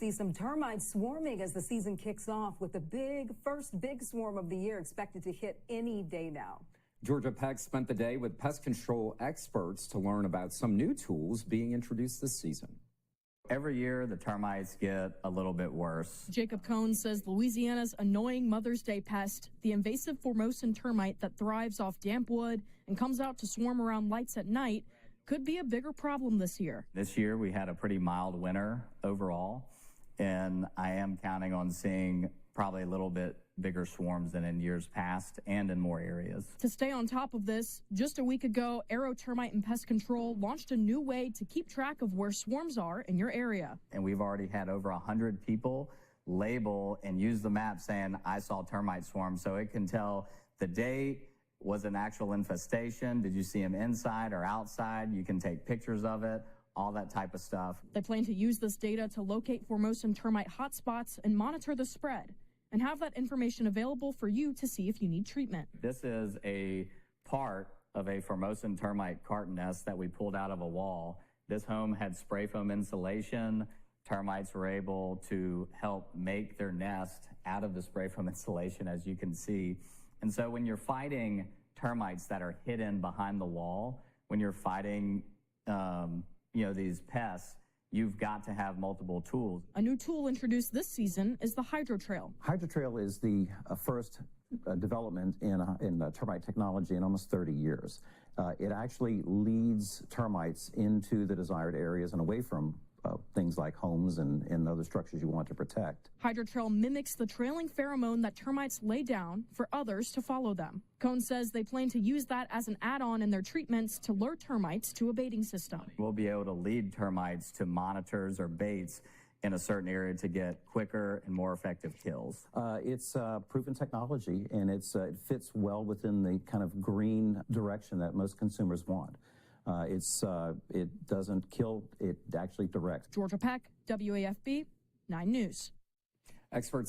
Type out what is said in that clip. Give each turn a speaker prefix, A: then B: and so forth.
A: See some termites swarming as the season kicks off with the first big swarm of the year expected to hit any day now.
B: Georgia Peck spent the day with pest control experts to learn about some new tools being introduced this season.
C: Every year, the termites get a little bit worse.
D: Jacob Cohn says Louisiana's annoying Mother's Day pest, the invasive Formosan termite that thrives off damp wood and comes out to swarm around lights at night, could be a bigger problem this year.
C: This year, we had a pretty mild winter overall, and I am counting on seeing probably a little bit bigger swarms than in years past and in more areas.
D: To stay on top of this, just a week ago, Arrow Termite Pest Control launched a new way to keep track of where swarms are in your area.
C: And we've already had over 100 people label and use the map saying, I saw termite swarms, so it can tell the date, was an actual infestation, did you see them inside or outside, you can take pictures of it, all that type of stuff.
D: They plan to use this data to locate Formosan termite hotspots and monitor the spread, and have that information available for you to see if you need treatment.
C: This is a part of a Formosan termite carton nest that we pulled out of a wall. This home had spray foam insulation. Termites were able to help make their nest out of the spray foam insulation, as you can see. And so when you're fighting termites that are hidden behind the wall, when you're fighting these pests, you've got to have multiple tools.
D: A new tool introduced this season is the HydroTrail.
E: HydroTrail is the first development in termite technology in almost 30 years. It actually leads termites into the desired areas and away from things like homes and other structures you want to protect.
D: HydroTrail mimics the trailing pheromone that termites lay down for others to follow them. Cohn says they plan to use that as an add-on in their treatments to lure termites to a baiting system.
C: We'll be able to lead termites to monitors or baits in a certain area to get quicker and more effective kills.
E: It's proven technology, and it fits well within the kind of green direction that most consumers want. It doesn't kill, it actually directs.
D: Georgia Peck, WAFB 9 News.
B: Experts